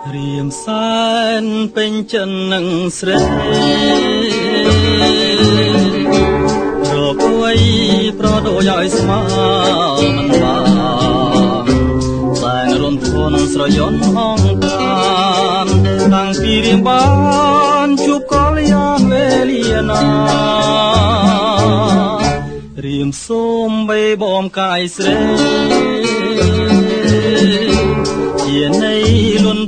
រៀមសែនពេញចិននឹងស្រីរកអួយប្រដូចឲ្យស្មើមិនបានសែនរំធនស្រយន់ហងបានតាំងពីរៀមបានជួបកលយ៉ាងវេលាណារៀមសូមបីបំកាយស្រីជានៃលន់